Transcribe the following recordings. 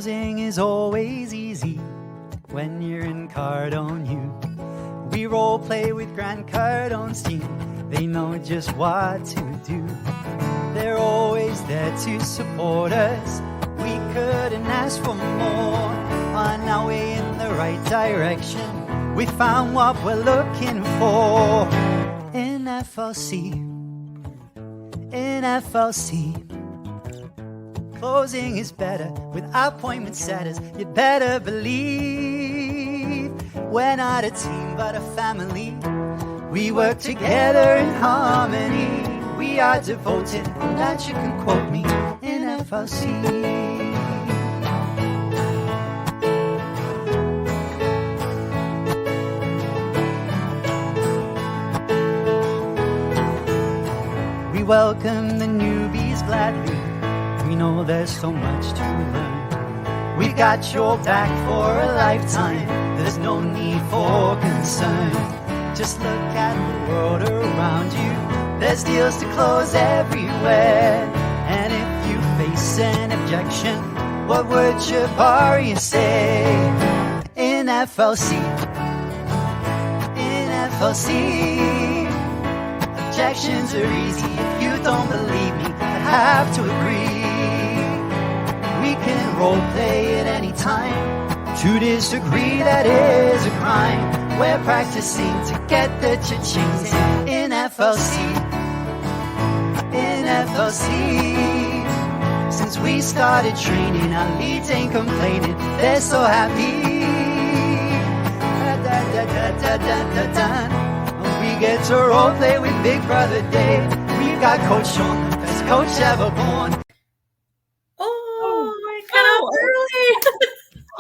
Closing is always easy when you're in Cardone U. We role play with Grant Cardone's team. They know just what to do. They're always there to support us. We couldn't ask for more. On our way in the right direction, we found what we're looking for. In FLC, in FLC. Closing is better with appointment setters. You better believe we're not a team but a family. We work together in harmony. We are devoted, and that you can quote me in FLC. We welcome the newbies gladly. We know there's so much to learn. We've got your back for a lifetime. There's no need for concern. Just look at the world around you. There's deals to close everywhere. And if you face an objection, what would Jabari say? In FLC, in FLC, objections are easy. If you don't believe me, I have to agree. We can role play at any time. To disagree, that is a crime. We're practicing to get the cha-chings in FLC. In FLC. Since we started training, our leads ain't complaining. They're so happy. We get to role play with Big Brother Dave. We've got Coach Sean, the best coach ever born.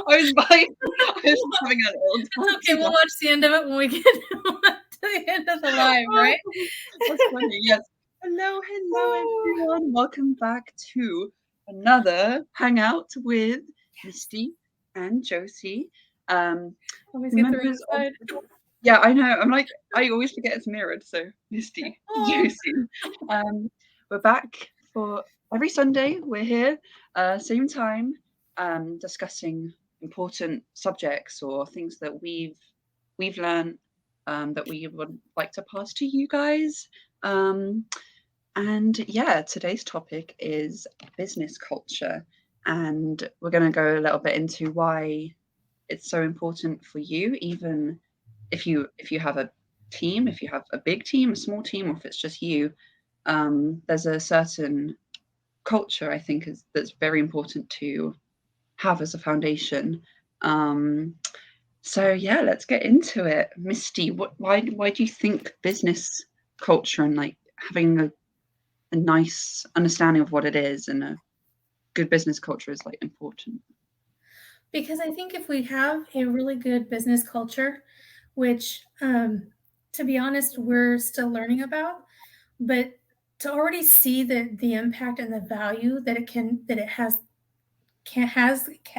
I was having a little. It's okay. We'll watch the end of it when we get to the end of the live, right? That's funny. Yes. Hello, everyone. Welcome back to another hangout with Misty and Josie. Always get the right side. Yeah, I know. I always forget it's mirrored. So Misty, Josie. We're back for every Sunday. We're here, same time, discussing important subjects or things that we've learned that we would like to pass to you guys. And yeah, today's topic is business culture, and we're going to go a little bit into why it's so important for you, even if you have a team, if you have a big team, a small team, or if it's just you. There's a certain culture, I think, that's very important to have as a foundation. So yeah, let's get into it. Misty, why do you think business culture and like having a nice understanding of what it is and a good business culture is like important? Because I think if we have a really good business culture, which to be honest, we're still learning about, but to already see the impact and the value that it has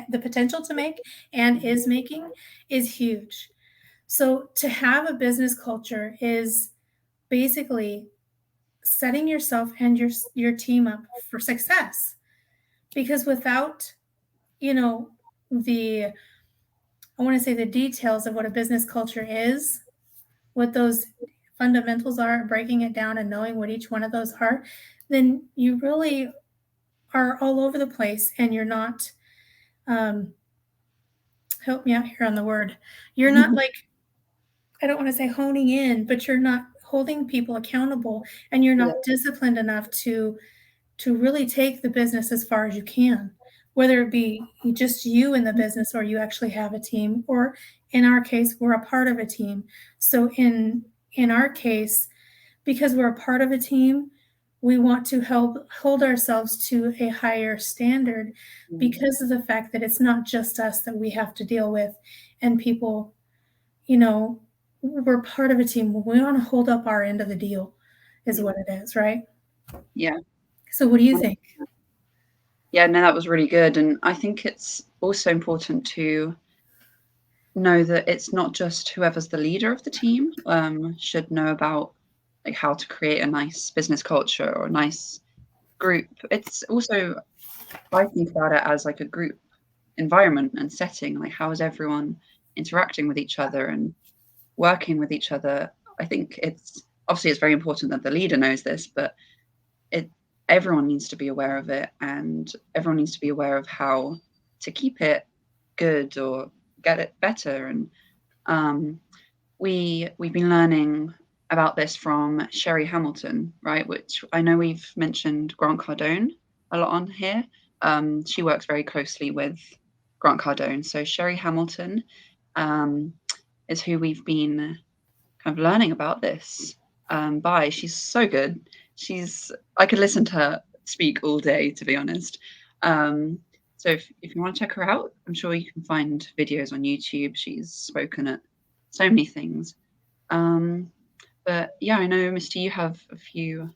the potential to make and is making is huge. So to have a business culture is basically setting yourself and your team up for success. Because without, the details of what a business culture is, what those fundamentals are, breaking it down and knowing what each one of those are, then you really are all over the place and you're not, help me out here on the word. You're not like, I don't want to say honing in, but you're not holding people accountable and you're not disciplined enough to really take the business as far as you can, whether it be just you in the business or you actually have a team, or in our case, we're a part of a team. So in our case, because we're a part of a team, we want to hold ourselves to a higher standard because of the fact that it's not just us that we have to deal with, and people, we're part of a team. We want to hold up our end of the deal is what it is, right? Yeah. So what do you think? Yeah, no, that was really good. And I think it's also important to know that it's not just whoever's the leader of the team should know about like how to create a nice business culture or a nice group. It's also, I think about it as like a group environment and setting. Like, how is everyone interacting with each other and working with each other? I think it's very important that the leader knows this, but everyone needs to be aware of it, and everyone needs to be aware of how to keep it good or get it better. And we've been learning about this from Sherry Hamilton, right? Which I know we've mentioned Grant Cardone a lot on here. She works very closely with Grant Cardone. So Sherry Hamilton is who we've been kind of learning about this by. She's so good. I could listen to her speak all day, to be honest. So if you want to check her out, I'm sure you can find videos on YouTube. She's spoken at so many things. But yeah, I know, Misty, you have a few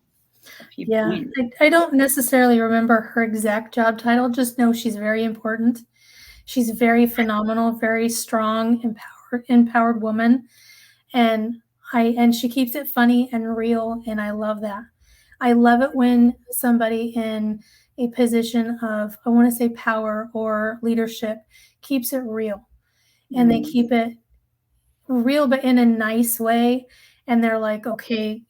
points. I don't necessarily remember her exact job title, just know she's very important. She's very phenomenal, very strong, empowered woman. And she keeps it funny and real, and I love that. I love it when somebody in a position of, I want to say, power or leadership keeps it real. And they keep it real, but in a nice way. And they're like, okay,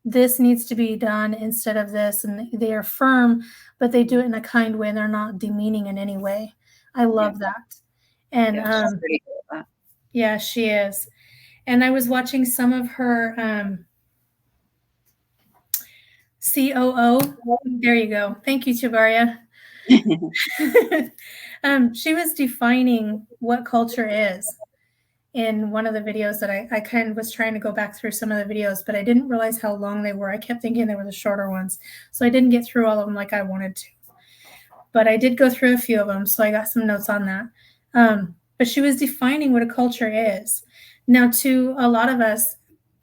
this needs to be done instead of this. And they are firm, but they do it in a kind way, and they're not demeaning in any way. I love that. And she's really good at that. Yeah, she is. And I was watching some of her COO. There you go. Thank you, Chabaria. She was defining what culture is in one of the videos that I kind of was trying to go back through some of the videos, but I didn't realize how long they were. I kept thinking they were the shorter ones. So I didn't get through all of them like I wanted to. But I did go through a few of them, so I got some notes on that. But she was defining what a culture is. Now, to a lot of us,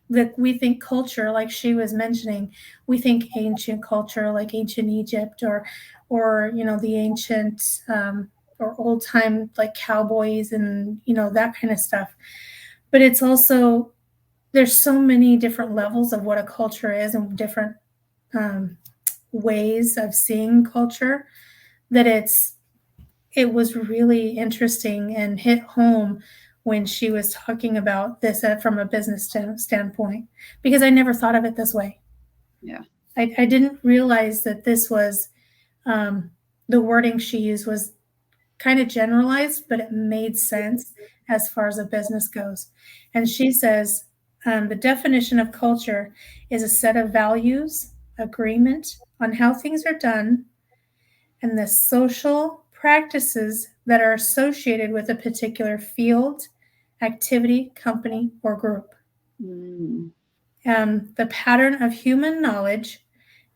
that we think culture, like she was mentioning, we think ancient culture, like ancient Egypt or the ancient or old time, like cowboys and that kind of stuff. But it's also, there's so many different levels of what a culture is and different ways of seeing culture, that it was really interesting and hit home when she was talking about this from a business standpoint, because I never thought of it this way. Yeah. I didn't realize that this was, the wording she used was kind of generalized, but it made sense as far as a business goes. And she says, the definition of culture is a set of values, agreement on how things are done, and the social practices that are associated with a particular field, activity, company, or group. The pattern of human knowledge,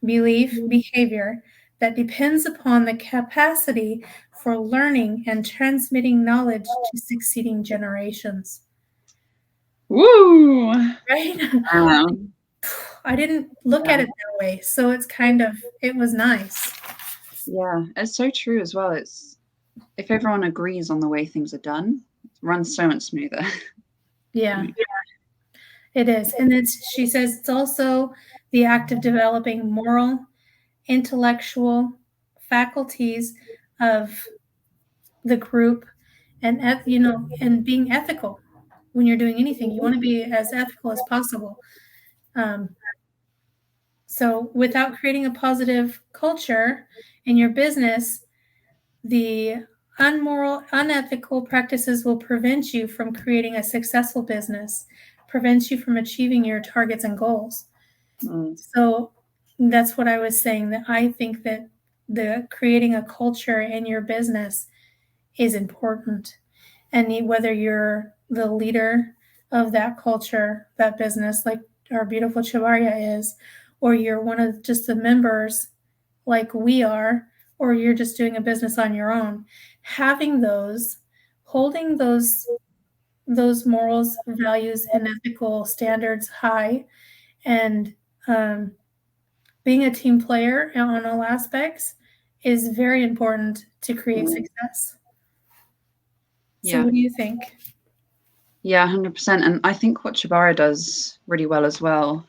belief, behavior that depends upon the capacity for learning and transmitting knowledge to succeeding generations. Woo! Right? I didn't look at it that way, so it was nice. Yeah, it's so true as well. It's, if everyone agrees on the way things are done, it runs so much smoother. Yeah, it is. And she says it's also the act of developing moral, intellectual faculties of the group, and and being ethical. When you're doing anything, you want to be as ethical as possible. So without creating a positive culture in your business, the unethical practices will prevent you from creating a successful business, prevents you from achieving your targets and goals. So that's what I was saying, that I think that the creating a culture in your business is important. And whether you're the leader of that culture, that business, like our beautiful Chabaria is, or you're one of just the members like we are, or you're just doing a business on your own, having holding those morals, values, and ethical standards high, and being a team player on all aspects is very important to create success. So what do you think? Yeah, 100%. And I think what Chabaria does really well as well,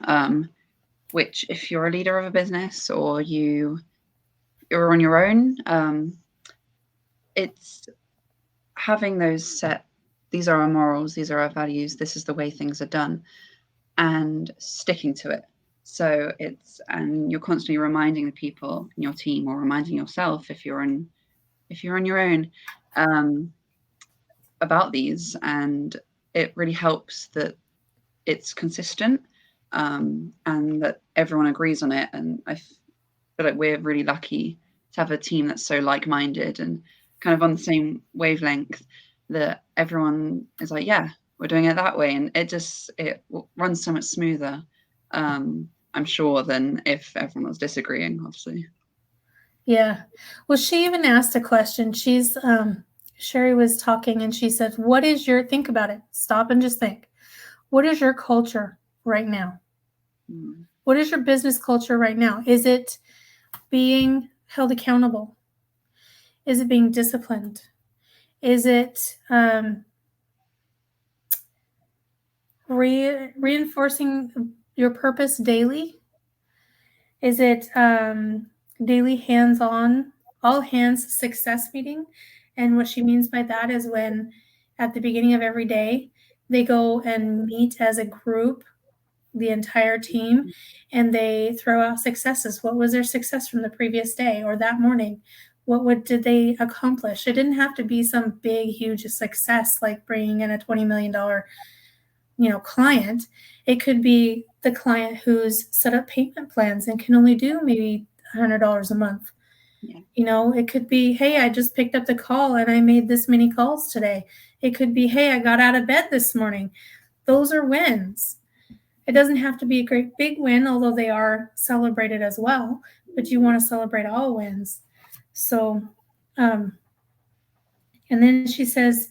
which if you're a leader of a business or you're on your own, it's having those set, these are our morals, these are our values, this is the way things are done, and sticking to it. So and you're constantly reminding the people in your team, or reminding yourself if you're on your own, about these, and it really helps that it's consistent, and that everyone agrees on it. And I feel like we're really lucky to have a team that's so like-minded and kind of on the same wavelength, that everyone is like, yeah, we're doing it that way, and it runs so much smoother, I'm sure, than if everyone was disagreeing, obviously. Yeah. Well, she even asked a question. Sherry was talking and she said, think about it, stop and just think. What is your culture right now? What is your business culture right now? Is it being held accountable? Is it being disciplined? Is it reinforcing your purpose daily? Is it daily hands-on, all hands success meeting? And what she means by that is when at the beginning of every day, they go and meet as a group, the entire team, and they throw out successes. What was their success from the previous day or that morning? What did they accomplish? It didn't have to be some big, huge success like bringing in a $20 million, client. It could be the client who's set up payment plans and can only do maybe $100 a month. Yeah. It could be, hey, I just picked up the call and I made this many calls today. It could be, hey, I got out of bed this morning. Those are wins. It doesn't have to be a great big win, although they are celebrated as well, but you want to celebrate all wins. So, and then she says,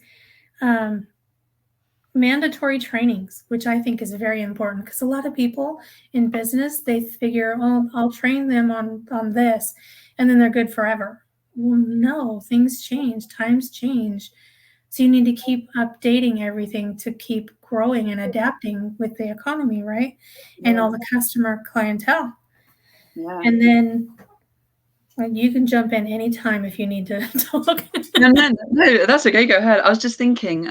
mandatory trainings, which I think is very important, because a lot of people in business, they figure, oh, I'll train them on this, and then they're good forever. Well, no, things change, times change. So you need to keep updating everything to keep growing and adapting with the economy, right? Yeah. And all the customer clientele. Yeah. And then you can jump in anytime if you need to talk. No, that's okay. Go ahead. I was just thinking,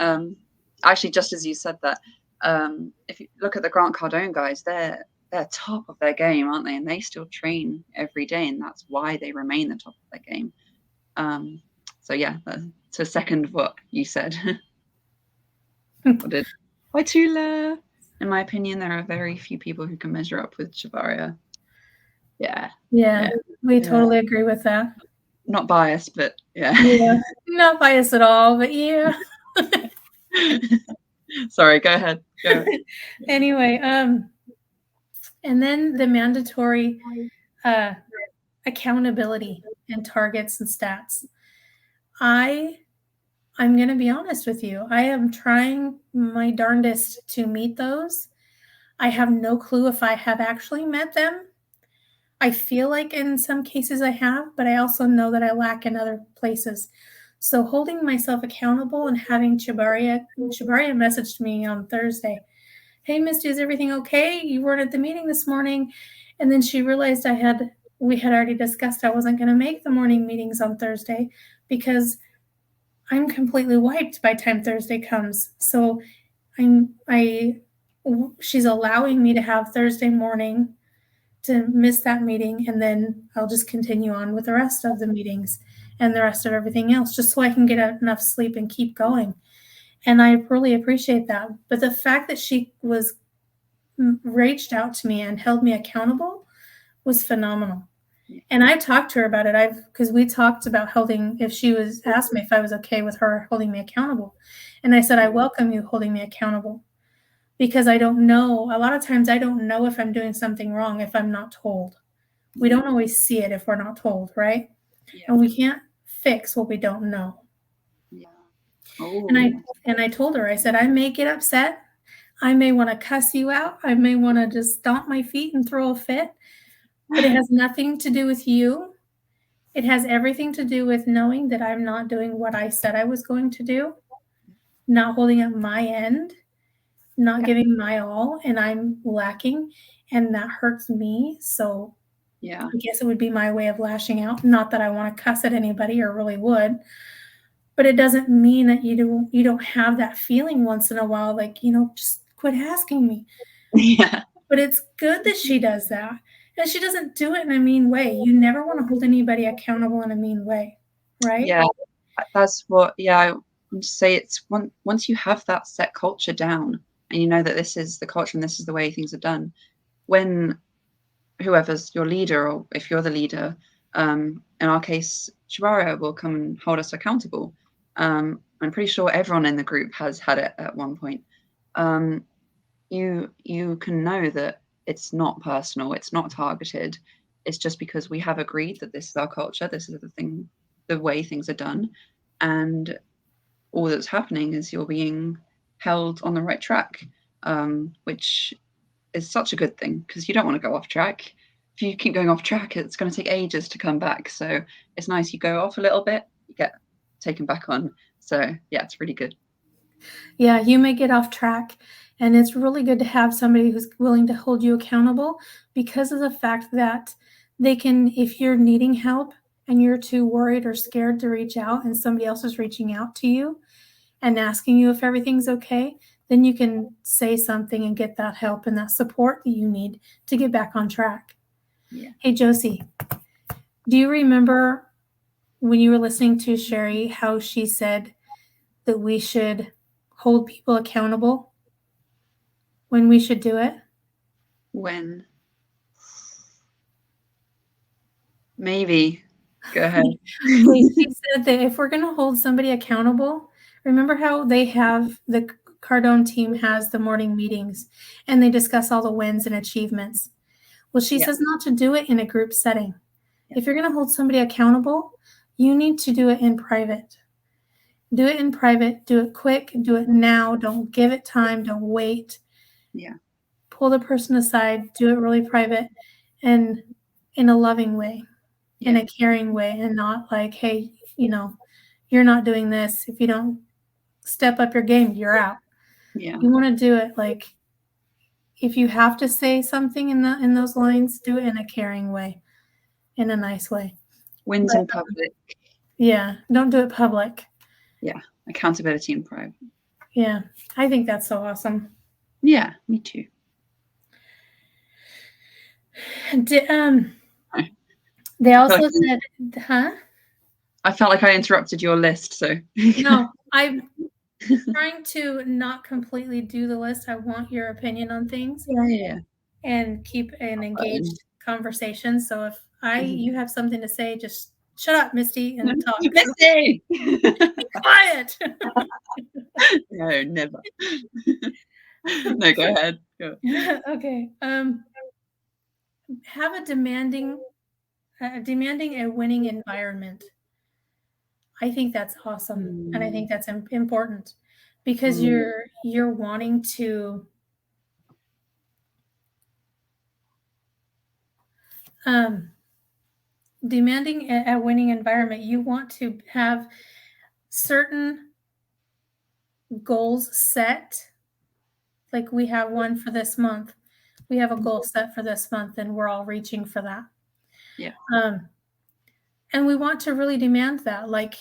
actually, just as you said that, if you look at the Grant Cardone guys, they're top of their game, aren't they? And they still train every day, and that's why they remain the top of their game. So yeah, to second what you said. Waitula. In my opinion, there are very few people who can measure up with Chavarria. Yeah, we totally agree with that. Not biased, but yeah. Yeah, not biased at all, but yeah. Sorry, go ahead. Anyway, and then the mandatory accountability and targets and stats. I'm going to be honest with you. I am trying my darndest to meet those. I have no clue if I have actually met them. I feel like in some cases I have, but I also know that I lack in other places. So holding myself accountable and having Chavarria messaged me on Thursday, hey, Misty, is everything okay? You weren't at the meeting this morning. And then she realized we had already discussed I wasn't going to make the morning meetings on Thursday because I'm completely wiped by time Thursday comes. So she's allowing me to have Thursday morning to miss that meeting, and then I'll just continue on with the rest of the meetings and the rest of everything else, just so I can get enough sleep and keep going. And I really appreciate that. But the fact that she reached out to me and held me accountable was phenomenal. And I talked to her about it. Because we talked about if she asked me if I was okay with her holding me accountable. And I said, I welcome you holding me accountable, because I don't know. A lot of times I don't know if I'm doing something wrong if I'm not told. We don't always see it if we're not told, right? Yeah. And we can't fix what we don't know. Yeah. Oh. And I told her, I said, I may get upset. I may want to cuss you out. I may want to just stomp my feet and throw a fit. But it has nothing to do with you. It has everything to do with knowing that I'm not doing what I said I was going to do, not holding up my end, not giving my all, and I'm lacking, and that hurts me. So I guess it would be my way of lashing out. Not that I want to cuss at anybody or really would, but it doesn't mean that you don't have that feeling once in a while, like, just quit asking me. Yeah. But it's good that she does that. And she doesn't do it in a mean way. You never want to hold anybody accountable in a mean way, right? Yeah. That's what, yeah, I would say it's once you have that set culture down and you know that this is the culture and this is the way things are done, when whoever's your leader, or if you're the leader, in our case, Shabaria will come and hold us accountable. I'm pretty sure everyone in the group has had it at one point. You can know that it's not personal, it's not targeted. It's just because we have agreed that this is our culture, this is the way things are done, and all that's happening is you're being held on the right track, which is such a good thing because you don't want to go off track. If you keep going off track, it's going to take ages to come back. So it's nice you go off a little bit, you get taken back on. So yeah, it's really good. Yeah, you may get off track, and it's really good to have somebody who's willing to hold you accountable because of the fact that they can, if you're needing help and you're too worried or scared to reach out and somebody else is reaching out to you and asking you if everything's okay, then you can say something and get that help and that support that you need to get back on track. Yeah. Hey, Josie, do you remember when you were listening to Sherry how she said that we should hold people accountable when we should do it? When? Maybe. Go ahead. She said that if we're going to hold somebody accountable, remember how they have the Cardone team has the morning meetings and they discuss all the wins and achievements. Well, she Yeah. says not to do it in a group setting. Yeah. If you're going to hold somebody accountable, you need to do it in private. Do it in private. Do it quick. Do it now. Don't give it time. Don't wait. Yeah. Pull the person aside. Do it really private and in a loving way, in a caring way, and not like, hey, you're not doing this. If you don't step up your game, you're out. Yeah. You want to do it like, if you have to say something in those lines, do it in a caring way, in a nice way. Wins in public. Yeah, don't do it public. Yeah, accountability in private. Yeah, I think that's so awesome. Yeah, me too. They also said, huh? I felt like I interrupted your list, so. No, I'm trying to not completely do the list. I want your opinion on things. Yeah. And keep an engaged conversation. So if you have something to say, just shut up, Misty, and talk. Misty! Be quiet. No, never. No, go ahead. Go. Okay. Have a demanding a winning environment. I think that's awesome, and I think that's important because you're wanting to demanding a winning environment. You want to have certain goals set. Like we have one for this month. We have a goal set for this month, and we're all reaching for that. Yeah. And we want to really demand that. Like,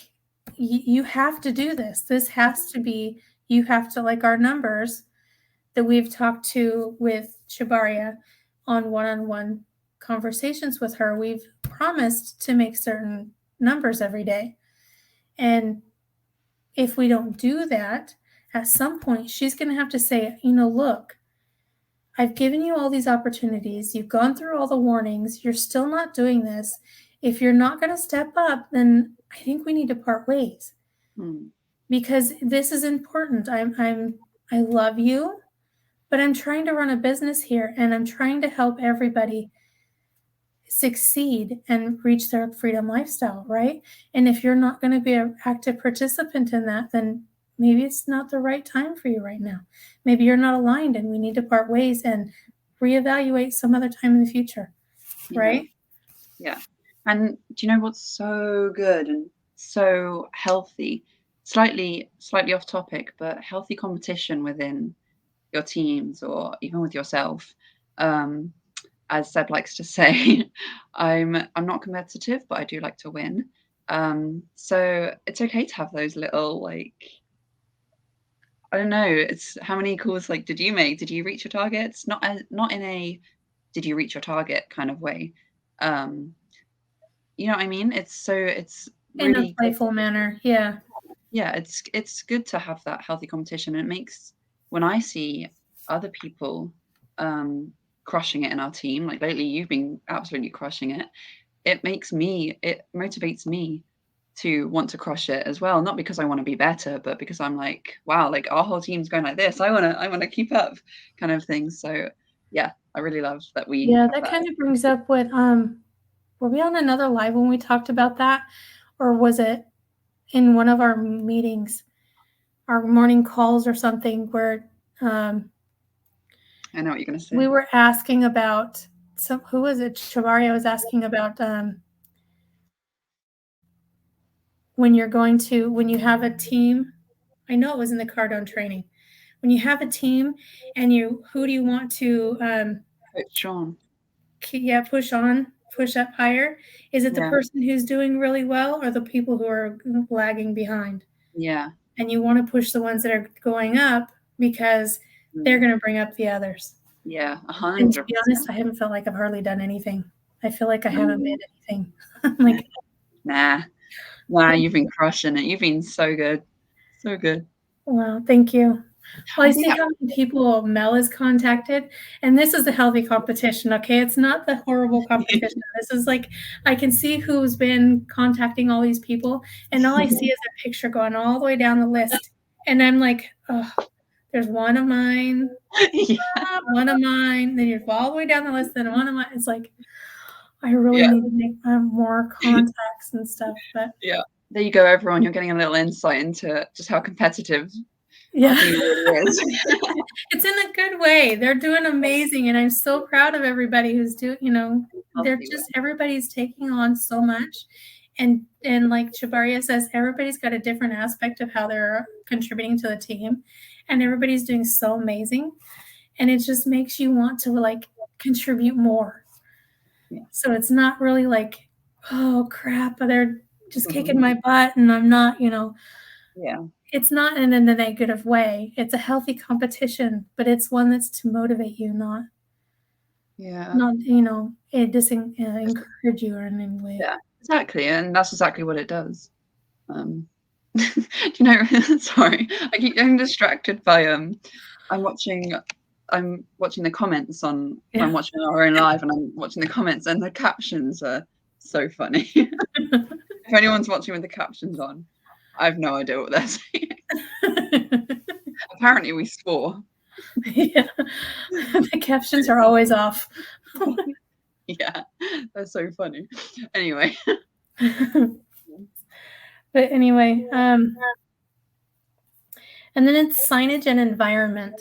you have to do this. This has to be, you have to, like our numbers that we've talked to with Shabaria on one-on-one conversations with her, we've promised to make certain numbers every day. And if we don't do that, at some point, she's going to have to say, look, I've given you all these opportunities. You've gone through all the warnings. You're still not doing this. If you're not going to step up, then I think we need to part ways because this is important. I love you, but I'm trying to run a business here and I'm trying to help everybody succeed and reach their freedom lifestyle, right? And if you're not going to be an active participant in that, then maybe it's not the right time for you right now. Maybe you're not aligned and we need to part ways and reevaluate some other time in the future, right? Yeah. And do you know what's so good and so healthy? Slightly off topic, but healthy competition within your teams or even with yourself. As Seb likes to say, I'm not competitive, but I do like to win. So it's okay to have those little, like, I don't know, it's how many calls like did you make? Did you reach your targets? Not in a did you reach your target kind of way. You know what I mean? It's In a really good. playful manner. Yeah. Yeah, it's good to have that healthy competition. And it makes, when I see other people crushing it in our team, like lately you've been absolutely crushing it, it motivates me to want to crush it as well. Not because I want to be better, but because I'm like, wow, like our whole team's going like this. I wanna keep up, kind of thing. So yeah, I really love that we Yeah, have that that. kind of brings up what were we on another live when we talked about that? Or was it in one of our meetings, our morning calls or something, where I know what you're gonna say. we were asking about who was it? Shavaria was asking about when you have a team. I know it was in the Cardone training. When you have a team and who do you want to Coach Sean. push up higher? Is it the Yeah. person who's doing really well or the people who are lagging behind? Yeah. And you want to push the ones that are going up because they're going to bring up the others. Yeah, And to 100%. be honest, I haven't felt like I've hardly done anything. I feel like I haven't made anything. Like, Nah, you've been crushing it. You've been so good. So good. well, thank you. Well, I see Yeah. how many people Mel has contacted, and this is the healthy competition, okay? It's not the horrible competition. This is like, I can see who's been contacting all these people, and all I see is a picture going all the way down the list. And I'm like, oh, there's one of mine, Yeah. one of mine, then you're all the way down the list, then one of mine. It's like, I really need to make more contacts and stuff, but Yeah. There you go, everyone. You're getting a little insight into just how competitive yeah. our team really is. It's in a good way. They're doing amazing, and I'm so proud of everybody who's doing, they're just, everybody's taking on so much. And like Shabaria says, everybody's got a different aspect of how they're contributing to the team, and everybody's doing so amazing. And it just makes you want to like contribute more. Yeah. So it's not really like, oh crap, they're just kicking my butt and I'm not, Yeah. It's not in a negative way. It's a healthy competition, but it's one that's to motivate you, not it doesn't encourage you in any way. Yeah, exactly. And that's exactly what it does. Sorry, I keep getting distracted by I'm watching the comments on I'm watching our own live and I'm watching the comments and the captions are so funny. If anyone's watching with the captions on, I have no idea what they're saying. Apparently we swore. Yeah. The captions are always off. Yeah, they're so funny. Anyway. But anyway, and then it's signage and environment.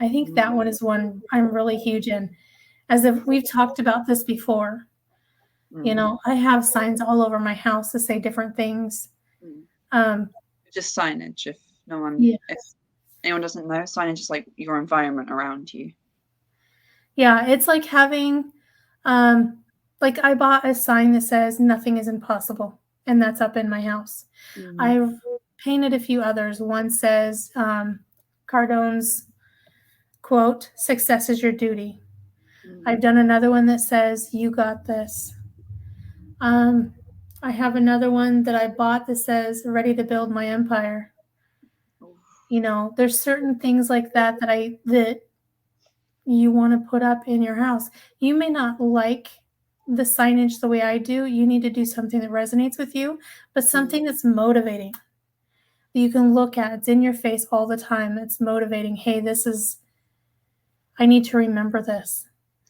I think that one is one I'm really huge in. As if we've talked about this before. I have signs all over my house that say different things. Just signage, if anyone doesn't know, signage is like your environment around you. Yeah, it's like having, like I bought a sign that says nothing is impossible, and that's up in my house. I've painted a few others. One says, Cardone's quote, "Success is your duty." I've done another one that says, "You got this." I have another one that I bought that says, "Ready to build my empire." There's certain things like that that you want to put up in your house. You may not like the signage the way I do. You need to do something that resonates with you, but something that's motivating that you can look at. It's in your face all the time. It's motivating. Hey, I need to remember this.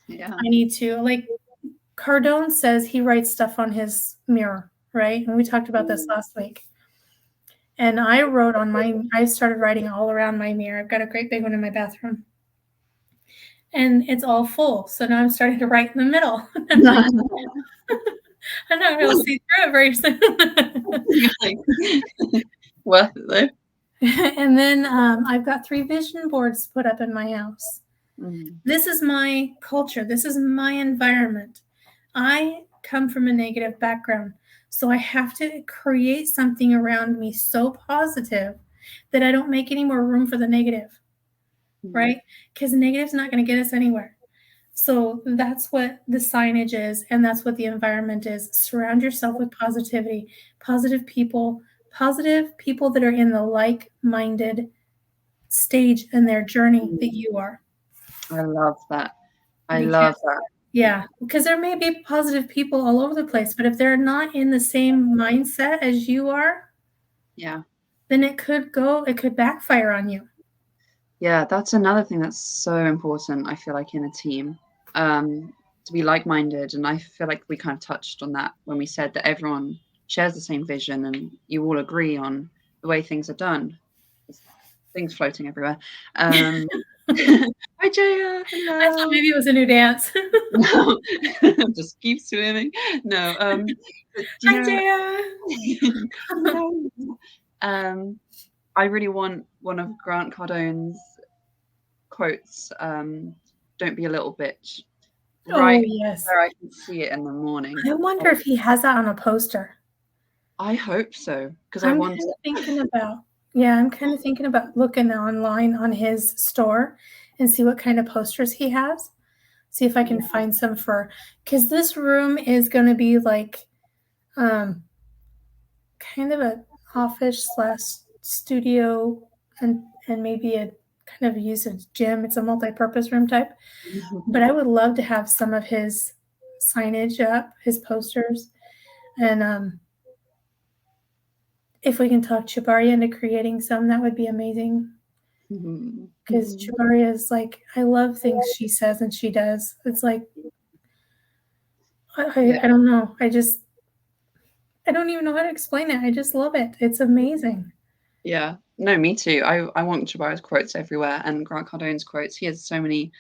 Yeah. I need to, like Cardone says he writes stuff on his mirror, right? And we talked about this last week. And I wrote I started writing all around my mirror. I've got a great big one in my bathroom. And it's all full. So now I'm starting to write in the middle. I'm not going to see through it very soon. Worth it though. And then I've got 3 vision boards put up in my house. This is my culture. This is my environment. I come from a negative background. So I have to create something around me so positive that I don't make any more room for the negative, right? Because negative's not going to get us anywhere. So that's what the signage is, and that's what the environment is. Surround yourself with positivity, positive people that are in the like-minded stage in their journey that you are. I love that. I Because- love that. Yeah, because there may be positive people all over the place, but if they're not in the same mindset as you are, Yeah. then it could backfire on you. Yeah, that's another thing that's so important, I feel like, in a team, to be like-minded. And I feel like we kind of touched on that when we said that everyone shares the same vision and you all agree on the way things are done. There's things floating everywhere. Hi, Jaya. Hello. I thought maybe it was a new dance. No, just keep swimming. No, but Hi, Jaya. I really want one of Grant Cardone's quotes. Don't be a little bitch. Right, Oh, yes. where I can see it in the morning. I wonder if he has that on a poster. I hope so, because I I'm want kind to. of thinking about looking online on his store and see what kind of posters he has. See if I can find some because this room is going to be like kind of an office / studio and maybe a kind of use a gym. It's a multi-purpose room type. But I would love to have some of his signage up, his posters, and if we can talk Chibaria into creating some, that would be amazing. Because Chibaria is like, I love things she says and she does. It's like, I don't know. I don't even know how to explain it. I just love it. It's amazing. Yeah. No, me too. I want Jabari's quotes everywhere, and Grant Cardone's quotes. He has so many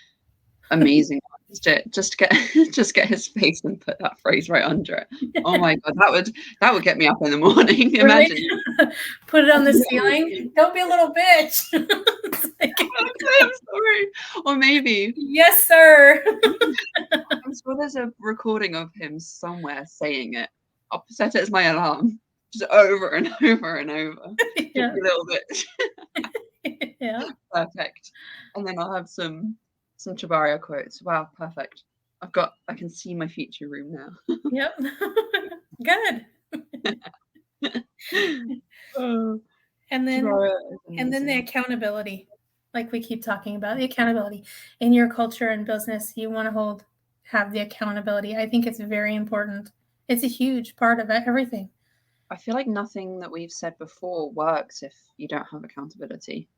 amazing ones. Just get his face and put that phrase right under it. Oh my god, that would get me up in the morning. Imagine. Put it on the ceiling. Don't be a little bitch. I'm sorry. Or maybe. Yes, sir. I'm sure there's a recording of him somewhere saying it. I'll set it as my alarm, just over and over and over. Yeah. A little bit. Yeah. Perfect. And then I'll have some Chabaria quotes. Wow, perfect. I can see my future room now. Yep. Good. And then the accountability, like we keep talking about, the accountability in your culture and business. You want to have the accountability. I think it's very important. It's a huge part of everything. I feel like nothing that we've said before works if you don't have accountability.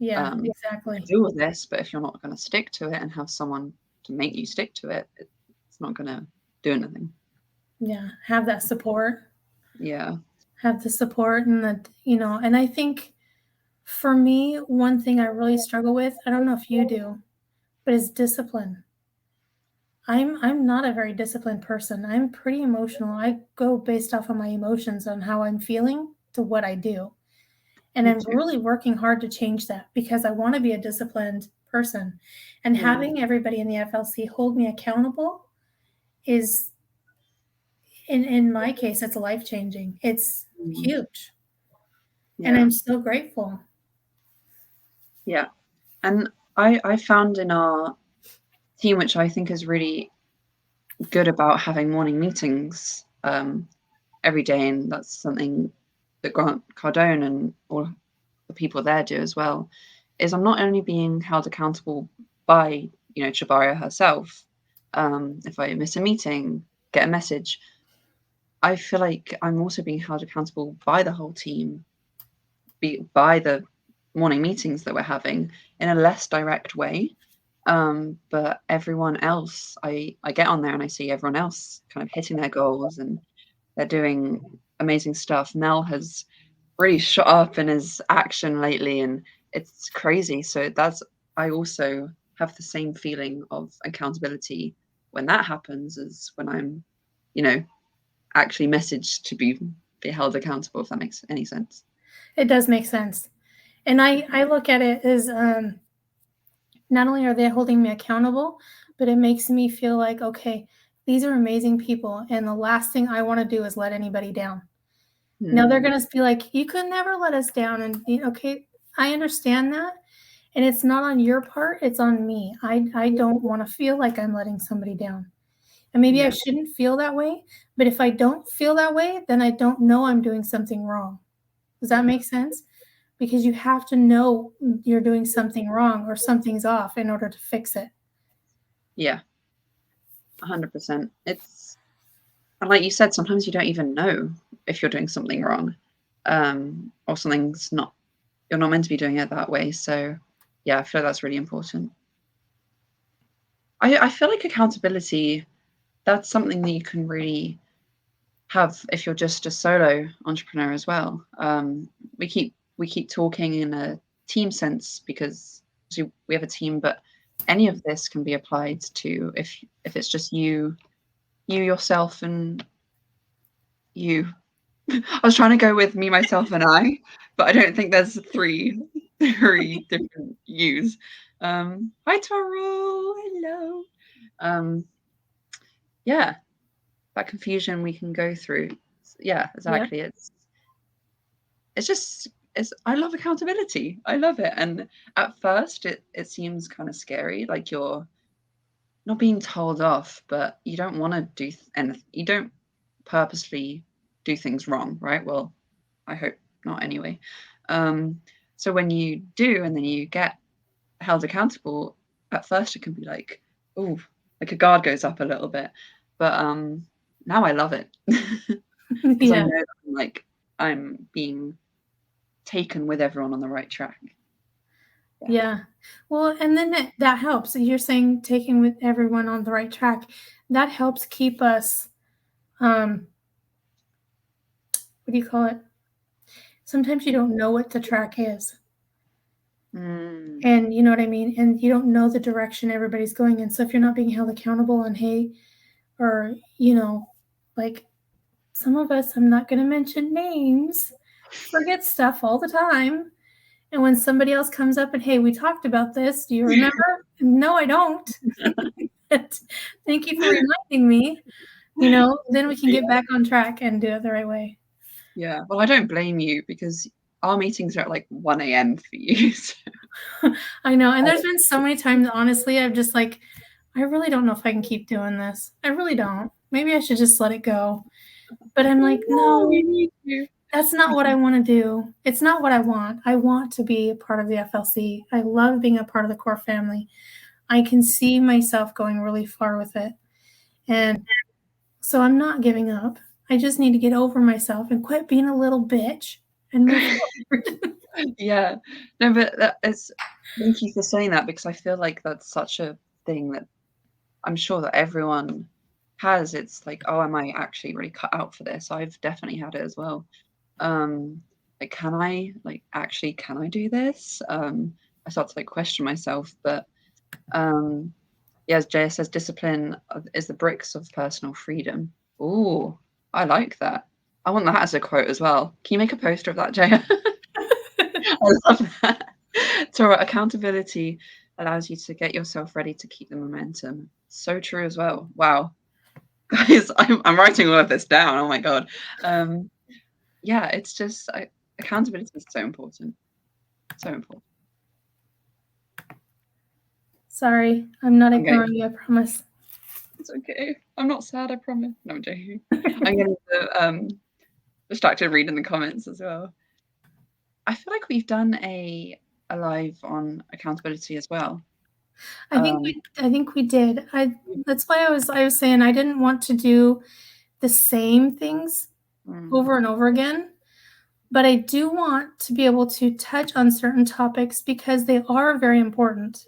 Yeah, exactly. You do all this, but if you're not going to stick to it and have someone to make you stick to it, it's not going to do anything. Yeah, have that support. Yeah. Have the support and and I think for me, one thing I really struggle with, I don't know if you do, but is discipline. I'm not a very disciplined person. I'm pretty emotional. I go based off of my emotions on how I'm feeling to what I do. And I'm really working hard to change that because I want to be a disciplined person. And having everybody in the FLC hold me accountable is, in my case, it's life-changing. It's huge. Yeah. And I'm so grateful. Yeah. And I found in our team, which I think is really good about having morning meetings every day, and that's something that Grant Cardone and all the people there do as well, is I'm not only being held accountable by, Chabaria herself. If I miss a meeting, get a message, I feel like I'm also being held accountable by the whole team, by the morning meetings that we're having in a less direct way. But everyone else, I get on there and I see everyone else kind of hitting their goals and they're doing amazing stuff. Mel has really shot up in his action lately and it's crazy. So I also have the same feeling of accountability when that happens as when I'm, actually messaged to be held accountable, if that makes any sense. It does make sense. And I look at it as not only are they holding me accountable, but it makes me feel like, okay, These are amazing people, and the last thing I want to do is let anybody down. Now they're going to be like, you could never let us down. And okay, I understand that. And it's not on your part, it's on me. I don't want to feel like I'm letting somebody down. And maybe I shouldn't feel that way. But if I don't feel that way, then I don't know I'm doing something wrong. Does that make sense? Because you have to know you're doing something wrong or something's off in order to fix it. Yeah, 100%. It's, and like you said, sometimes you don't even know if you're doing something wrong, or something's not, you're not meant to be doing it that way. So yeah, I feel like that's really important. I feel like accountability, that's something that you can really have if you're just a solo entrepreneur as well. We keep talking in a team sense because we have a team, but any of this can be applied to if it's just you yourself and you. I was trying to go with me, myself, and I, but I don't think there's three different yous. Hi Taro, hello. Yeah, that confusion we can go through. Yeah, exactly. Yep. It's just I love accountability. I love it. And at first it seems kind of scary, like you're not being told off, but you don't want to do anything. You don't purposely do things wrong, right? Well, I hope not anyway. So when you do and then you get held accountable, at first it can be like, oh, like a guard goes up a little bit. But now I love it. Because I know that I'm being taken with everyone on the right track. Yeah. Well, and then that helps. You're saying taking with everyone on the right track. That helps keep us, what do you call it? Sometimes you don't know what the track is. And you know what I mean? And you don't know the direction everybody's going in. So if you're not being held accountable on, hey, or, like some of us, I'm not going to mention names, forget stuff all the time. And when somebody else comes up and, hey, we talked about this, do you remember? No, I don't. Thank you for reminding me. Then we can get back on track and do it the right way. Yeah. Well, I don't blame you because our meetings are at like 1 a.m. for you. So. I know. And there's been so many times, honestly, I'm just like, I really don't know if I can keep doing this. I really don't. Maybe I should just let it go. But I'm like, no, that's not what I want to do. It's not what I want. I want to be a part of the FLC. I love being a part of the core family. I can see myself going really far with it. And so I'm not giving up. I just need to get over myself and quit being a little bitch and move forward. Yeah. No, but thank you for saying that, because I feel like that's such a thing that I'm sure that everyone has. It's like, oh, am I actually really cut out for this? I've definitely had it as well. Like, can I do this? I start to question myself, but yeah, as Jaya says, discipline is the bricks of personal freedom. Ooh, I like that. I want that as a quote as well. Can you make a poster of that, Jaya? I love that. So accountability allows you to get yourself ready to keep the momentum. So true as well. Wow. Guys, I'm writing all of this down. Oh my God. Yeah, it's just accountability is so important. So important. Sorry, I'm not ignoring you, I promise. It's okay. I'm not sad, I promise. No, I'm joking. I'm getting distracted reading the comments as well. I feel like we've done a live on accountability as well. I think we did. That's why I was saying I didn't want to do the same things over and over again, but I do want to be able to touch on certain topics because they are very important.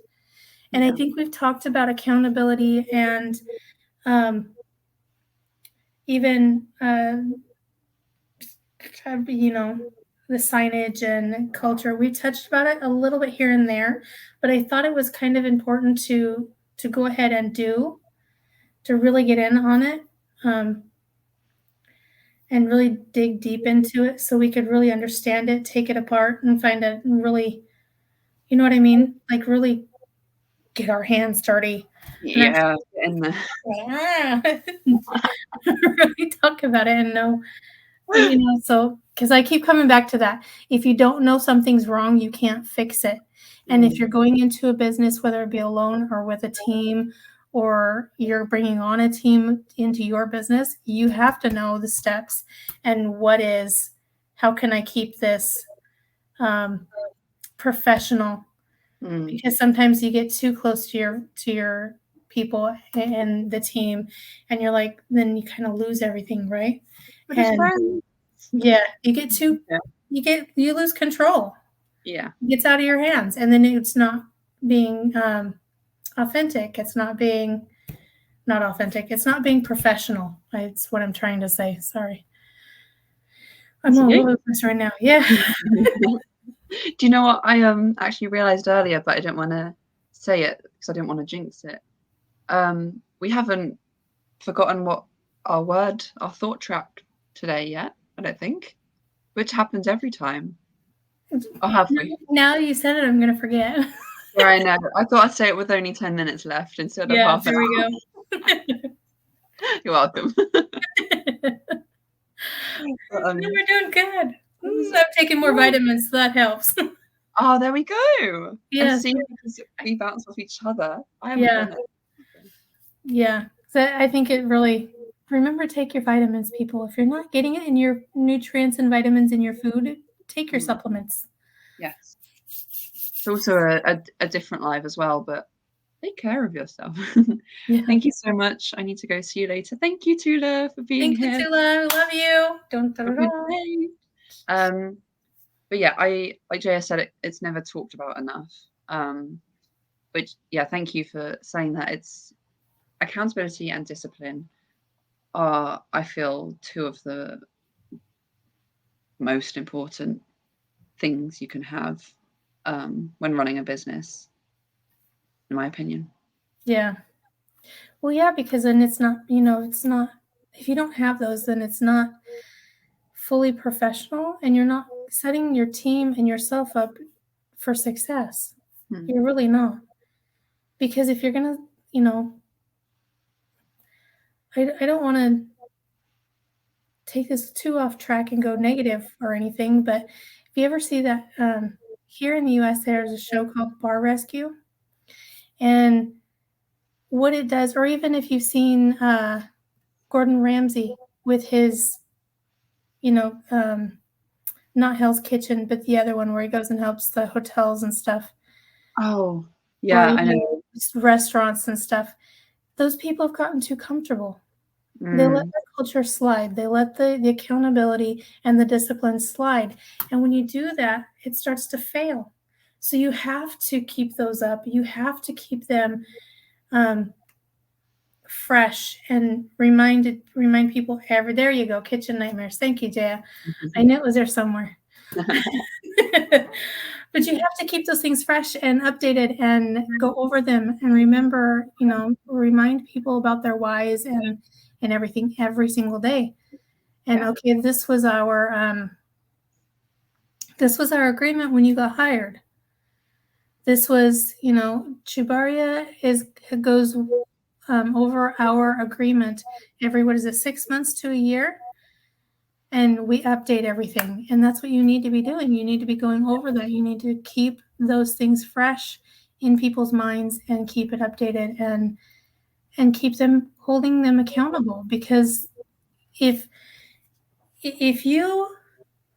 And I think we've talked about accountability and even the signage and culture. We touched about it a little bit here and there, but I thought it was kind of important to go ahead and to really get in on it and really dig deep into it so we could really understand it, take it apart and find it really, you know what I mean? Like really get our hands dirty Yeah, in there. Really talk about it and know, so because I keep coming back to that. If you don't know something's wrong, you can't fix it. And if you're going into a business, whether it be alone or with a team, or you're bringing on a team into your business, you have to know the steps and how can I keep this professional? Because sometimes you get too close to your people and the team, and you're like, then you kind of lose everything, right? We're just friends. Yeah, you lose control. Yeah. It gets out of your hands, and then it's not being authentic. It's not being not authentic. It's not being professional. It's what I'm trying to say. Sorry. I'm all over the place right now. Yeah. Do you know what I actually realized earlier, but I didn't want to say it because I didn't want to jinx it. We haven't forgotten what our thought track today yet, I don't think, which happens every time. Or have we? Now you said it, I'm going to forget. Yeah, I know. I thought I'd say it with only 10 minutes left instead of half an hour. There we go. You're welcome. We're doing good. I'm taking more vitamins, so that helps. Oh, there we go. Yeah. See, because we bounce off each other. I haven't done it. Yeah. So I think it really, remember, take your vitamins, people. If you're not getting it in your nutrients and vitamins in your food, take your supplements. Yes. It's also a different life as well, but take care of yourself. Thank you so much. I need to go. See you later. Thank you, Tula, for being here. Thank you, Tula. Love you. Don't. But yeah, like Jaya said, it's never talked about enough. Which, yeah, thank you for saying that. It's accountability and discipline are, I feel, two of the most important things you can have when running a business, in my opinion. Yeah. Well, yeah, because then it's not, if you don't have those, then it's not fully professional, and you're not setting your team and yourself up for success. You're really not. Because if you're going to, I don't want to take this too off track and go negative or anything, but if you ever see that here in the US, there's a show called Bar Rescue, and what it does, or even if you've seen Gordon Ramsay with his, not Hell's Kitchen, but the other one where he goes and helps the hotels and stuff. Oh, yeah, I know. Restaurants and stuff. Those people have gotten too comfortable. They let the culture slide. They let the accountability and the discipline slide. And when you do that, it starts to fail. So you have to keep those up. You have to keep them fresh and remind people there you go, kitchen nightmares. Thank you, Jaya. I knew it was there somewhere. But you have to keep those things fresh and updated and go over them and remember, remind people about their whys and everything every single day. And okay, this was our agreement when you got hired. This was, Chubaria goes over our agreement every 6 months to a year, and we update everything. And that's what you need to be doing. You need to be going over that. You need to keep those things fresh in people's minds and keep it updated and keep them, holding them accountable. Because if you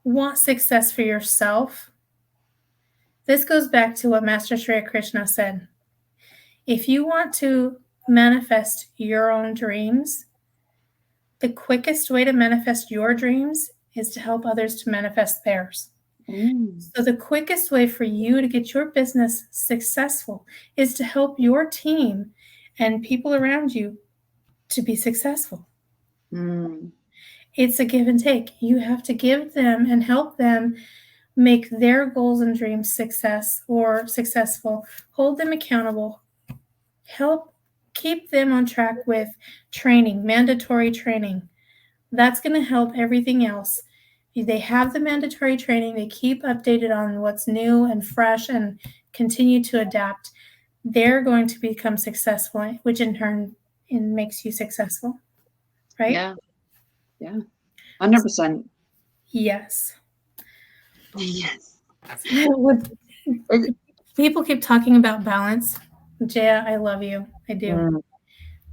want success for yourself, this goes back to what Master Shri Krishna said. If you want to manifest your own dreams, the quickest way to manifest your dreams is to help others to manifest theirs. So the quickest way for you to get your business successful is to help your team and people around you to be successful. It's a give and take. You have to give them and help them make their goals and dreams successful, hold them accountable, help keep them on track with training, mandatory training. That's going to help everything else. They have the mandatory training. They keep updated on what's new and fresh and continue to adapt. they're going to become successful, which in turn makes you successful, right? Yeah, 100%. Yes. Yes. People keep talking about balance. Jaya, I love you. I do.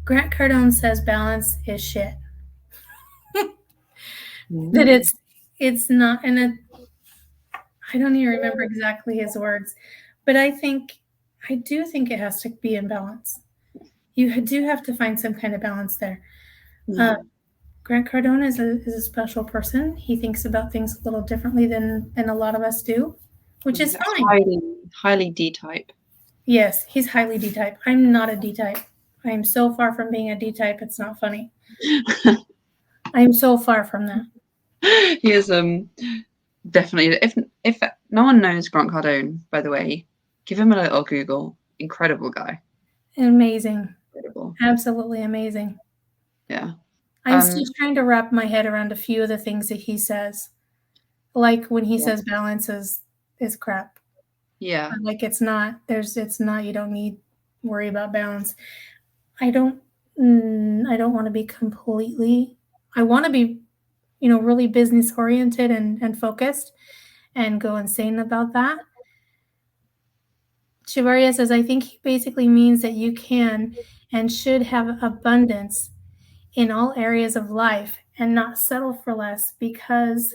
Grant Cardone says balance is shit. That it's not, and I don't even remember exactly his words, but I do think it has to be in balance. You do have to find some kind of balance there. Grant Cardone is a special person. He thinks about things a little differently than a lot of us do, which is fine. Highly D-type. Yes, he's highly D-type. I'm not a D-type. I am so far from being a D-type, it's not funny. I am so far from that. He is definitely. If no one knows Grant Cardone, by the way, give him a little Google. Incredible guy. Amazing. Incredible. Absolutely amazing. Yeah. I'm still trying to wrap my head around a few of the things that he says. Like when he says balance is crap. Yeah. Like it's not, you don't need worry about balance. I don't want to be completely, I want to be, really business oriented and focused and go insane about that. Shivarya says, I think he basically means that you can and should have abundance in all areas of life and not settle for less because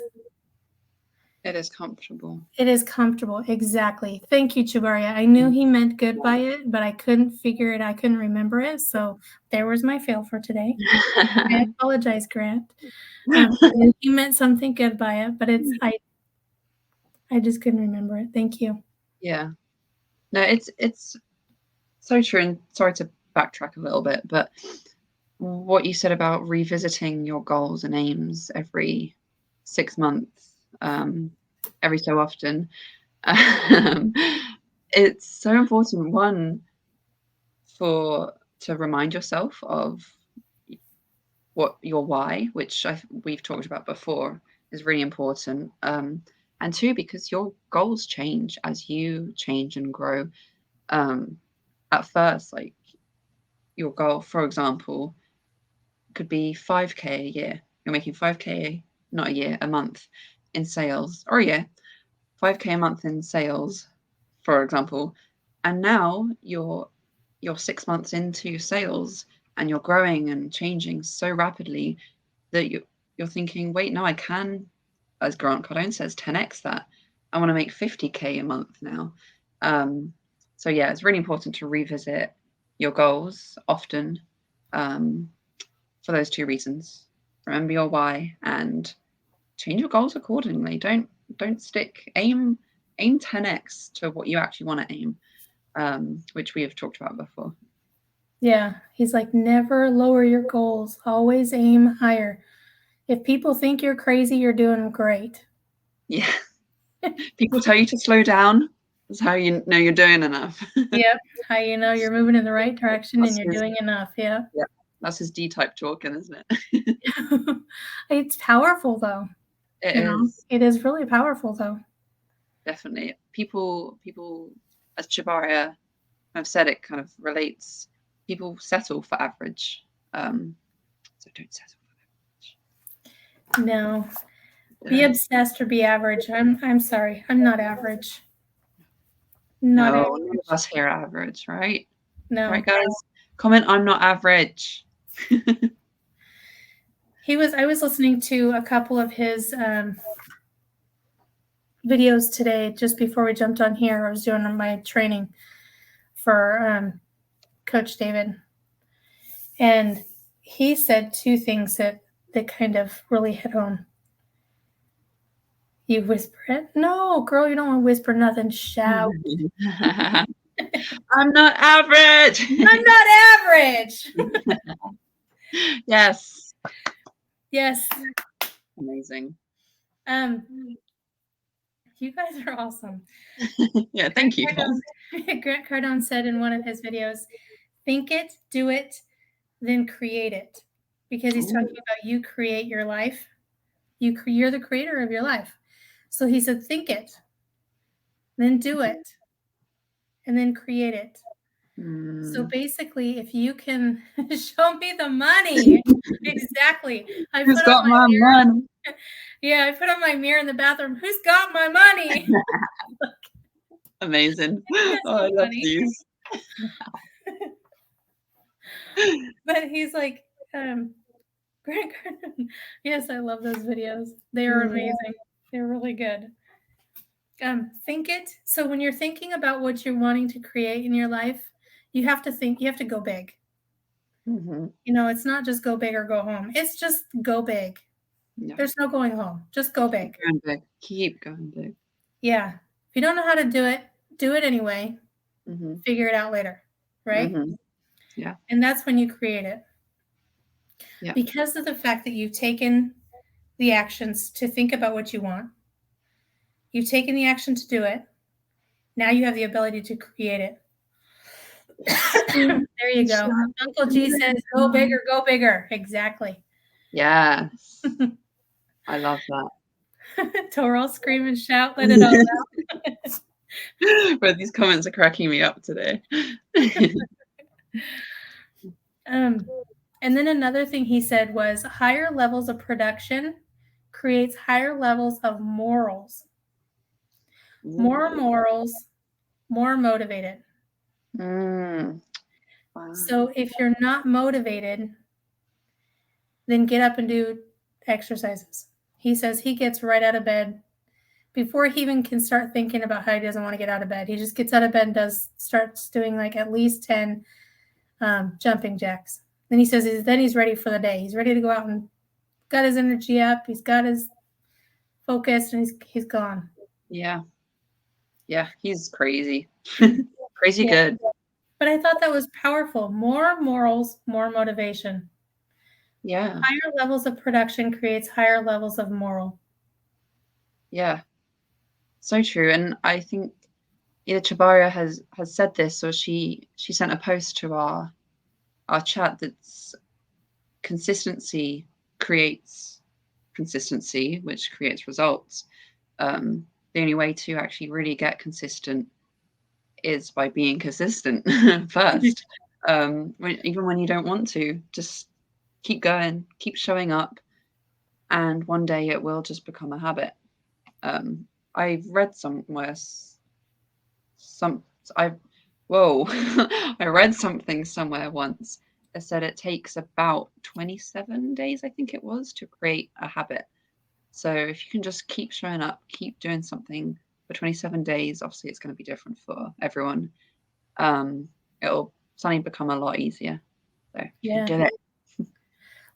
it is comfortable. It is comfortable. Exactly. Thank you, Chibaria. I knew he meant good by it, but I couldn't figure it. I couldn't remember it. So there was my fail for today. I apologize, Grant. He meant something good by it, but I just couldn't remember it. Thank you. Yeah. No, it's so true. And sorry to backtrack a little bit, but what you said about revisiting your goals and aims every 6 months, every so often, it's so important. One, to remind yourself of what your why, which we've talked about before, is really important. And two, because your goals change as you change and grow. At first, like your goal, for example, could be 5K a year. You're making 5K, not a year, a month in sales, or a year, 5K a month in sales, for example. And now you're 6 months into sales and you're growing and changing so rapidly that you're thinking, wait, no, I can, as Grant Cardone says, 10x that. I want to make 50K a month now. So yeah, it's really important to revisit your goals often, for those two reasons. Remember your why and change your goals accordingly. Don't aim 10x to what you actually want to aim, which we have talked about before. Yeah, he's like, never lower your goals. Always aim higher. If people think you're crazy, you're doing great. Yeah. People tell you to slow down. That's how you know you're doing enough. Yep. How you know you're moving in the right direction and you're doing enough. Yeah. Yeah. That's his D-type talking, isn't it? It's powerful though. It is. It is really powerful though. Definitely. People, as Chibaria have said, it kind of relates. People settle for average. So don't settle for average. No. Be obsessed or be average. I'm sorry. I'm not average. Not average. None of us here are average, right? No. Right, guys? Comment, I'm not average. I was listening to a couple of his videos today just before we jumped on here. I was doing my training for Coach David. And he said two things that kind of really hit home. You whisper it? No, girl, you don't want to whisper nothing. Shout. I'm not average. I'm not average. Yes. Yes. Amazing. You guys are awesome. Yeah, thank you. Grant Cardone said in one of his videos, think it, do it, then create it. Because he's talking about you create your life. You're the creator of your life. So he said, think it, then do it, and then create it. So Mm. basically, if you can show me the money, exactly. I Who's put on got my my mirror. money? Yeah, I put on my mirror in the bathroom. Who's got my money? Amazing. That's Oh, I so love funny. these. But he's like, Grant Cardone. Yes, I love those videos. They are Mm. amazing. They're really good. Think it. So when you're thinking about what you're wanting to create in your life, you have to think, you have to go big. Mhm. You know, it's not just go big or go home. It's just go big. Yeah. There's no going home. Just go big. Keep going big. Keep going big. Yeah. If you don't know how to do it anyway. Mhm. Figure it out later, right? Mhm. Yeah. And that's when you create it. Yeah. Because of the fact that you've taken the actions to think about what you want, you've taken the action to do it. Now you have the ability to create it. There you go. Uncle G says, go bigger, go bigger. Exactly. Yes. I love that. Torrell, scream and shout, let it all out. But these comments are cracking me up today. And then another thing he said was higher levels of production creates higher levels of morals. More morals, more motivated. Wow. So if you're not motivated, then get up and do exercises. He says he gets right out of bed before he even can start thinking about how he doesn't want to get out of bed. He just gets out of bed and starts doing like at least 10 jumping jacks. Then he says he's ready for the day. He's ready to go out and got his energy up. He's got his focus and he's gone. Yeah. Yeah, he's crazy. Crazy good. But I thought that was powerful. More morals, more motivation. Yeah. Higher levels of production creates higher levels of moral. Yeah. So true. And I think either Chabaria has said this, or she sent a post to our chat that's consistency creates consistency, which creates results. The only way to actually really get consistent is by being consistent first. Even when you don't want to, just keep going, keep showing up, and one day it will just become a habit. I read somewhere I read something somewhere once. It said it takes about 27 days, I think it was, to create a habit. So if you can just keep showing up, keep doing something for 27 days, obviously it's going to be different for everyone. It'll suddenly become a lot easier. So you can do it.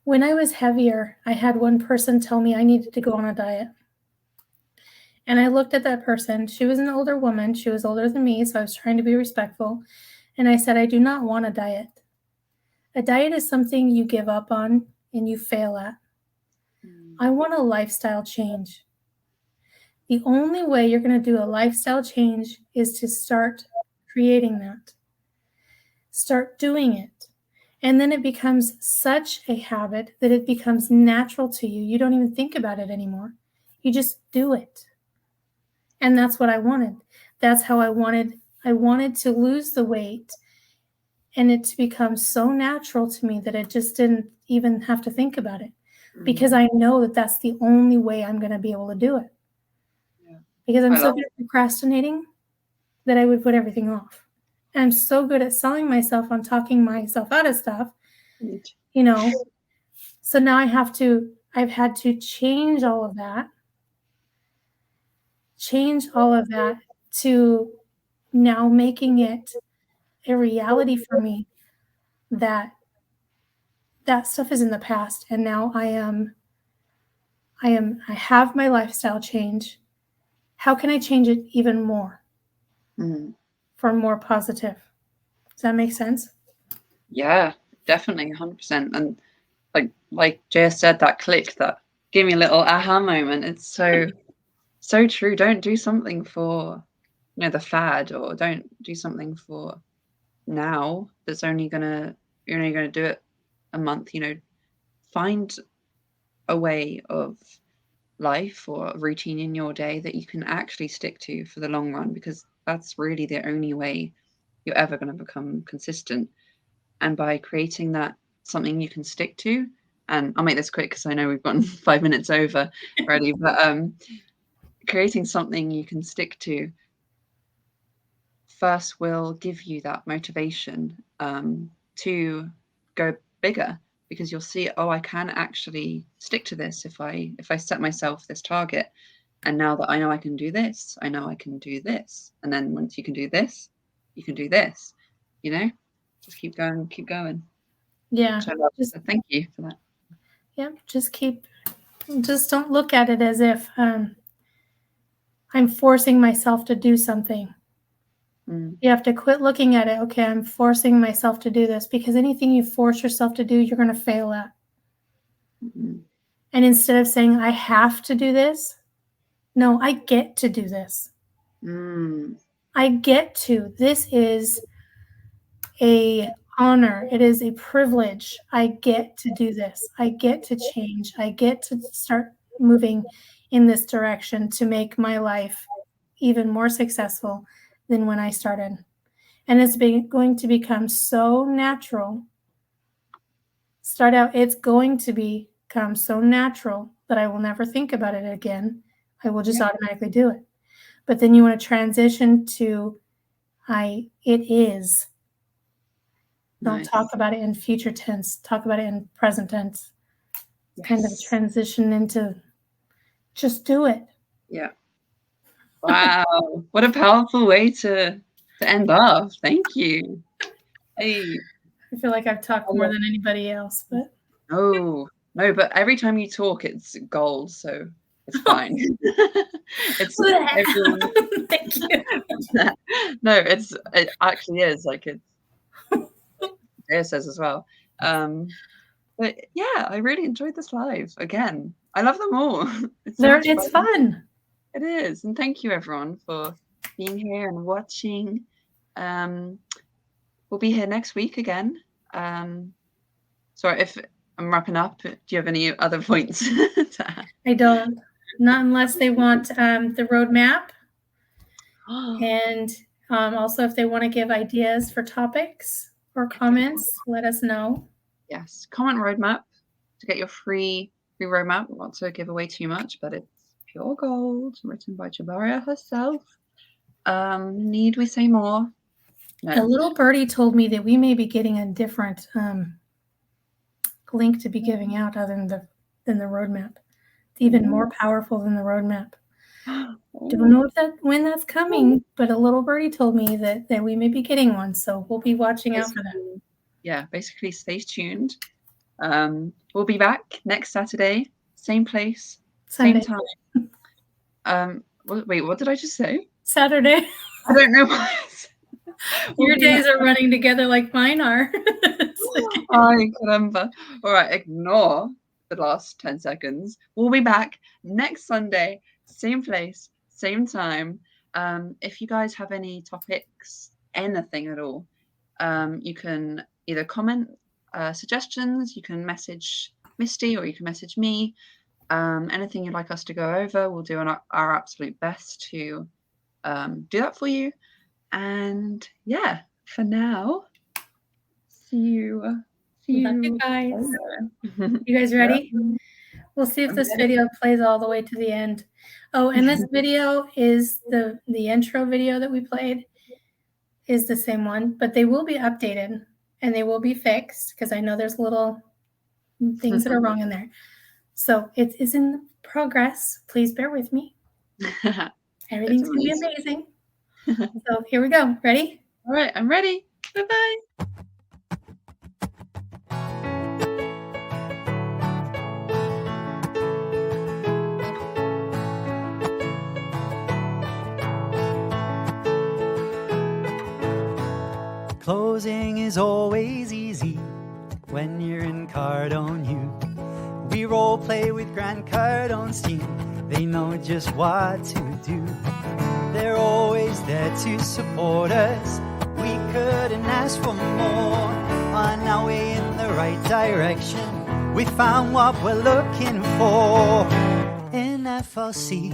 When I was heavier, I had one person tell me I needed to go on a diet. And I looked at that person. She was an older woman. She was older than me, so I was trying to be respectful. And I said, I do not want a diet. A diet is something you give up on and you fail at. I want a lifestyle change. The only way you're going to do a lifestyle change is to start creating that. Start doing it. And then it becomes such a habit that it becomes natural to you. You don't even think about it anymore. You just do it. And that's what I wanted. That's how I wanted to lose the weight and it to become so natural to me that it just didn't even have to think about it. Because I know that that's the only way I'm going to be able to do it. Yeah. Because I'm so good at procrastinating that I would put everything off. And I'm so good at selling myself on talking myself out of stuff, you know. So now I've had to change all of that to now making it a reality for me that stuff is in the past. And now I have my lifestyle change. How can I change it even more for more positive? Does that make sense? Yeah, definitely 100%. And like Jaya said, that click, that gave me a little aha moment. It's so true. Don't do something for the fad, or don't do something for now that's you're only gonna do it a month. Find a way of life or a routine in your day that you can actually stick to for the long run, because that's really the only way you're ever going to become consistent. And by creating that something you can stick to, and I'll make this quick because I know we've gone 5 minutes over already, but creating something you can stick to first will give you that motivation to go bigger, because you'll see, oh, I can actually stick to this if I set myself this target. And now that I know I can do this, I know I can do this. And then once you can do this, you can do this, just keep going, keep going. Yeah. So thank you for that. Yeah. Just don't look at it as if I'm forcing myself to do something. You have to quit looking at it. Okay, I'm forcing myself to do this, because anything you force yourself to do, you're going to fail at. And instead of saying, I have to do this, no, I get to do this. I get to. This is a honor. It is a privilege. I get to do this. I get to change. I get to start moving in this direction to make my life even more successful than when I started. And it's going to become so natural. It's going to become so natural that I will never think about it again. I will just automatically do it. But then you want to transition to it is. Don't talk about it in future tense. Talk about it in present tense. Kind of transition into just do it. Yeah. Wow. What a powerful way to end off. Thank you. Hey. I feel like I've talked more than anybody else, but no, but every time you talk, it's gold, so it's fine. Thank you. No, it actually is, like, it's Dea says as well. But yeah, I really enjoyed this live again. I love them all. It's fun. It is. And thank you everyone for being here and watching. We'll be here next week again. Sorry if I'm wrapping up. Do you have any other points to add? I don't. Not unless they want the roadmap. And also if they want to give ideas for topics or comments, let us know. Yes. Comment roadmap to get your free roadmap. We want to give away too much, but it's pure gold, written by Jabaria herself. Need we say more? No. A little birdie told me that we may be getting a different link to be giving out other than the roadmap. It's even more powerful than the roadmap. Don't know when that's coming, but a little birdie told me that we may be getting one, so we'll be watching out for that. Yeah, basically stay tuned. We'll be back next Saturday, same place, Sunday. same time. Wait, what did I just say? Saturday. I don't know why. Your days are running together like mine are. Ay, caramba. All right, ignore the last 10 seconds. We'll be back next Sunday, same place, same time. If you guys have any topics, anything at all, you can either comment suggestions, you can message Misty, or you can message me. Anything you'd like us to go over, we'll do our absolute best to do that for you. And yeah, for now, see you. Love you guys. You guys ready? We'll see if this video plays all the way to the end. Oh, and this video is the intro video that we played is the same one, but they will be updated and they will be fixed because I know there's little things that are wrong in there. So it is in progress. Please bear with me. Everything's going to be amazing. So here we go. Ready? All right, I'm ready. Bye-bye. Closing is always easy when you're in Cardone U. We role play with Grant Cardone's team. They know just what to do. They're always there to support us. We couldn't ask for more. On our way in the right direction, we found what we're looking for. In FLC,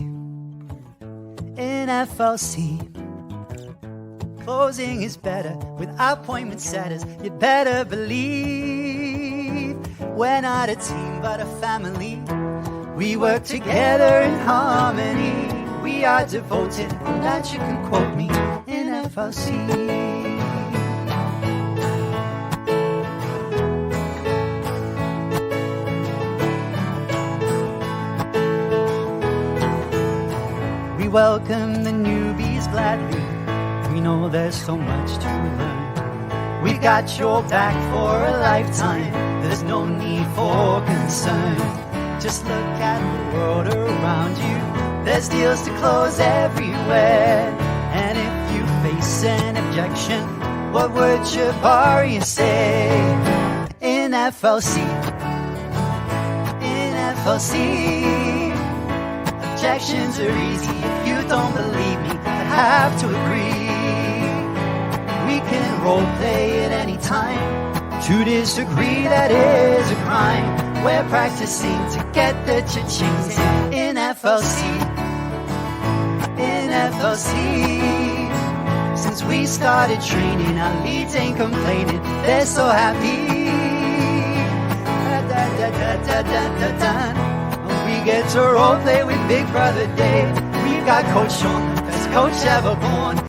closing is better with appointment setters. You'd better believe we're not a team but a family. We work together in harmony. We are devoted, and that you can quote me in FLC. We welcome the newbies gladly. We know there's so much to learn. We've got your back for a lifetime. There's no need for concern. Just look at the world around you. There's deals to close everywhere. And if you face an objection, what would Jabari say? In FLC, in FLC, objections are easy. If you don't believe me, I have to agree. We can role play at any time. To disagree, that is a crime. We're practicing to get the cha-chings in FLC, in FLC. Since we started training, our leads ain't complaining. They're so happy. We get to role play with Big Brother Dave. We've got Coach Sean, the best coach ever born.